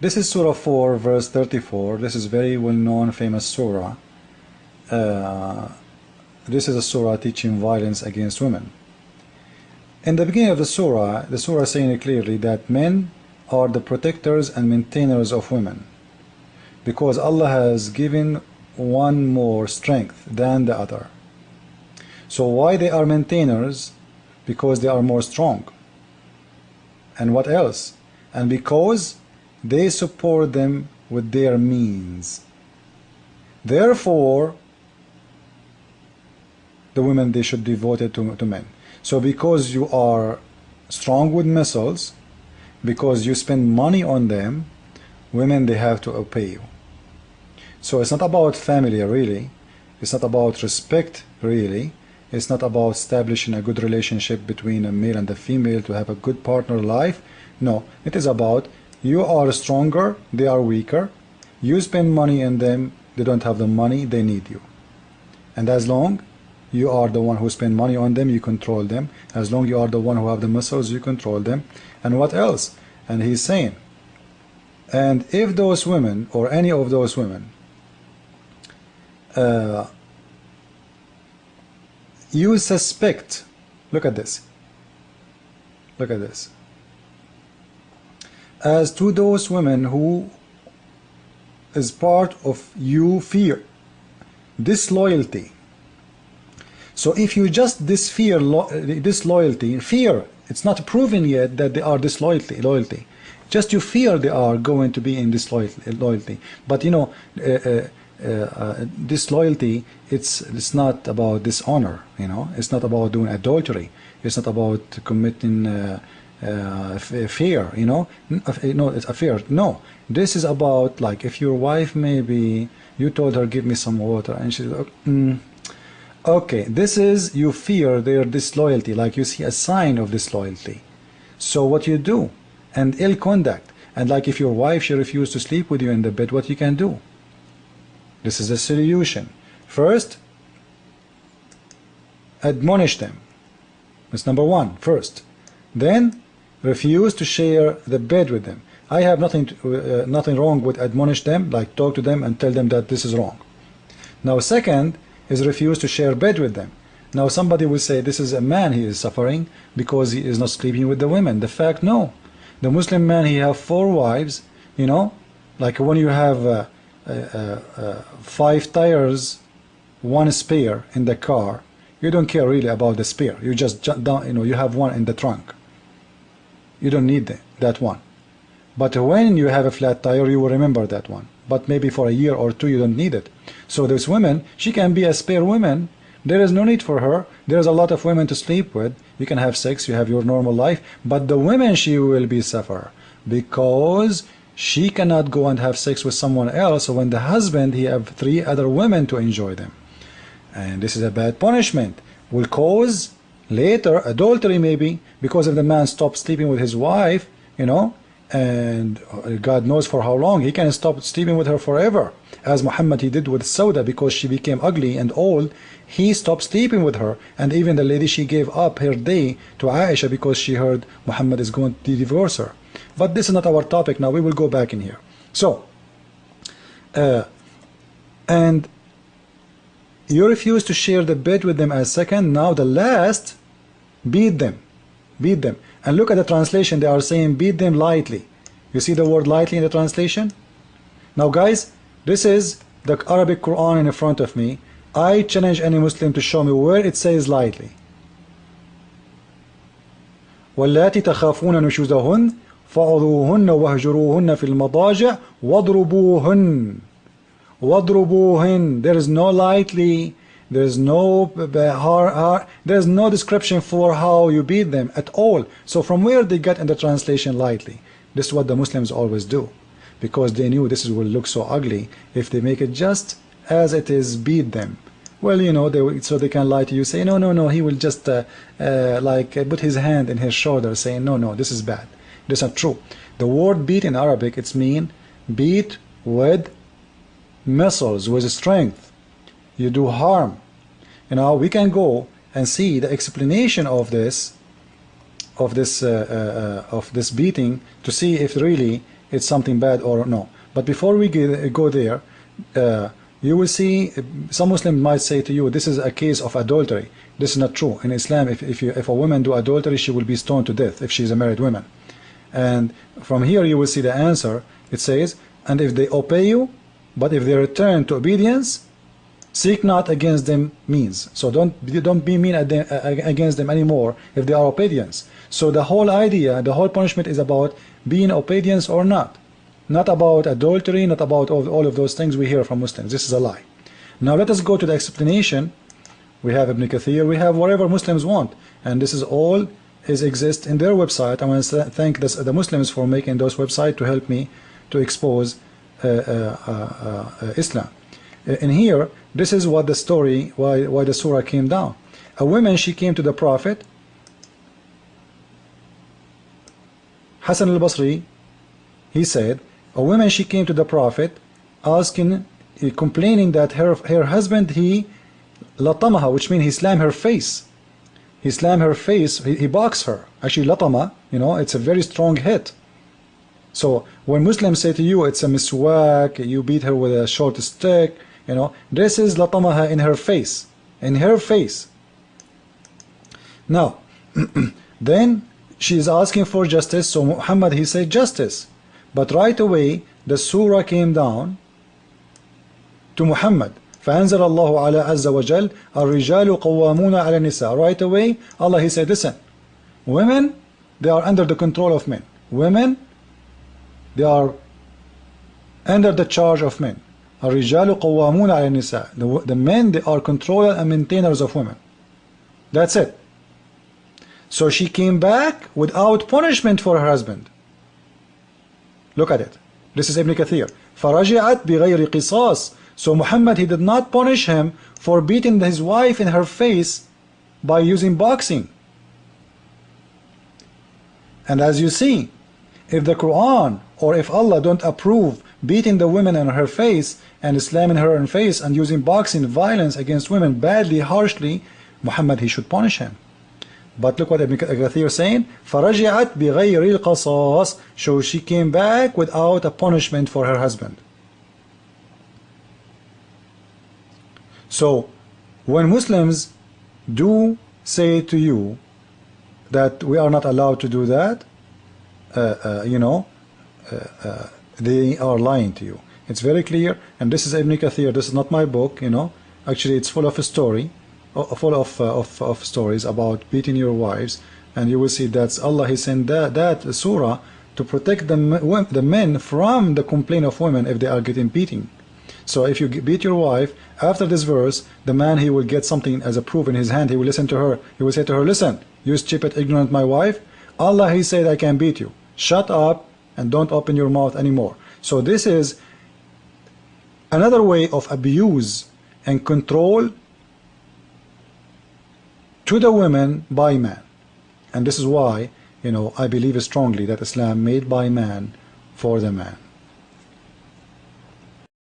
This is Surah 4, verse 34. This is very well-known, famous surah. This is a surah teaching violence against women. In the beginning of the surah is saying clearly that men are the protectors and maintainers of women, because Allah has given one more strength than the other. So why they are maintainers? Because they are more strong. And what else? And because they support them with their means. Therefore, the women, they should be devoted to men. So because you are strong with missiles, because you spend money on them, women, they have to obey you. So it's not about family really, it's not about respect really, it's not about establishing a good relationship between a male and a female to have a good partner life. No, it is about you are stronger, they are weaker, you spend money on them, they don't have the money, they need you. And as long you are the one who spend money on them, you control them. As long you are the one who have the missiles, you control them. And what else? And he's saying, and if those women, or any of those women, you suspect, look at this, as to those women who is part of you fear, disloyalty. So if you just disloyalty, fear, it's not proven yet that they are disloyalty. Just you fear they are going to be in disloyalty. But you know, disloyalty, it's not about dishonor, you know, it's not about doing adultery, it's not about committing fear, you know, no, it's a fear. No, this is about, like, if your wife, maybe you told her give me some water and she's like, okay, this is, you fear their disloyalty, like you see a sign of disloyalty. So what you do, and ill conduct, and like if your wife, she refused to sleep with you in the bed, what you can do? This is the solution. First, admonish them. That's number one, first. Then, refuse to share the bed with them. I have nothing wrong with admonish them, like talk to them and tell them that this is wrong. Now, second is refuse to share bed with them. Now, somebody will say this is a man, he is suffering because he is not sleeping with the women. The fact, no. The Muslim man, he have 4 wives, you know, like when you have 5 tires, 1 spare in the car, you don't care really about the spare. You just jump down, you know, you have 1 in the trunk. You don't need that one. But when you have a flat tire, you will remember that one. But maybe for a year or 2, you don't need it. So this woman, she can be a spare woman. There is no need for her. There's a lot of women to sleep with. You can have sex, you have your normal life. But the woman, she will be suffer because she cannot go and have sex with someone else. So when the husband, he have 3 other women to enjoy them. And this is a bad punishment. Will cause later adultery maybe, because if the man stops sleeping with his wife, you know, and God knows for how long, he can stop sleeping with her forever. As Muhammad, he did with Sauda, because she became ugly and old, he stopped sleeping with her. And even the lady, she gave up her day to Aisha because she heard Muhammad is going to divorce her. But this is not our topic now, we will go back in here. So, and you refuse to share the bed with them as second. Now the last, beat them. Beat them. And look at the translation, they are saying beat them lightly. You see the word lightly in the translation? Now guys, this is the Arabic Quran in front of me. I challenge any Muslim to show me where it says lightly. وَاللَّاتِ تَخَافُونَ نُشُوزَهُنَّ فَعُذُوهُنَّ وَهْجُرُوهُنَّ فِي الْمَضَاجِعِ وَاضْرُبُوهُنَّ. There is no lightly, there is no there is no description for how you beat them at all. So from where they get in the translation lightly? This is what the Muslims always do, because they knew this will look so ugly if they make it just as it is, beat them. Well, you know, so they can lie to you, say no, he will just like put his hand in his shoulder saying no, this is bad. This is not true. The word beat in Arabic, it's mean beat with missiles, with strength. You do harm. You know, we can go and see the explanation of this beating to see if really it's something bad or no. But before we go there, you will see some Muslims might say to you, this is a case of adultery. This is not true. In Islam, if a woman do adultery, she will be stoned to death if she is a married woman. And from here you will see the answer. It says, and if they obey you, but if they return to obedience, seek not against them means. So don't be mean against them anymore if they are obedience. So the whole idea, the whole punishment is about being obedience or not. Not about adultery, not about all of those things we hear from Muslims. This is a lie. Now let us go to the explanation. We have Ibn Kathir, we have whatever Muslims want. And this is all exists in their website. I want to thank the Muslims for making those websites to help me to expose Islam. In here, this is what the story, why the surah came down. A woman, she came to the Prophet. Hassan al-Basri, he said, a woman, she came to the Prophet asking, complaining that her husband, he latamaha, which means he slammed her face. He slammed her face, he boxed her. Actually, latama, it's a very strong hit. So when Muslims say to you, it's a miswak, you beat her with a short stick, this is latamaha in her face. In her face. Now, then she is asking for justice, so Muhammad, he said justice. But right away, the surah came down to Muhammad. فأنزل الله على عز وجل الرجال قوامون على النساء. Right away, Allah, he said, listen, women, they are under the control of men. Women, they are under the charge of men. الرجال قوامون على النساء. The men, they are controllers and maintainers of women. That's it. So she came back without punishment for her husband. Look at it. This is Ibn Kathir. فرجعت بغير قصاص. So Muhammad, he did not punish him for beating his wife in her face by using boxing. And as you see, if the Quran or if Allah don't approve beating the women in her face and slamming her in her face and using boxing, violence against women badly, harshly, Muhammad, he should punish him. But look what Ibn Kathir is saying. فَرَجِعَتْ بِغَيْرِ الْقَصَاصِ. So she came back without a punishment for her husband. So when Muslims do say to you that we are not allowed to do that, they are lying to you. It's very clear, and this is Ibn Kathir, this is not my book, Actually, it's full of a story, full of stories about beating your wives, and you will see that Allah, he sent that surah to protect the men from the complaint of women if they are getting beating. So if you beat your wife, after this verse, the man, he will get something as a proof in his hand. He will listen to her. He will say to her, listen, you stupid, ignorant, my wife, Allah, he said, I can beat you. Shut up and don't open your mouth anymore. So this is another way of abuse and control to the women by man. And this is why, I believe strongly that Islam made by man for the man.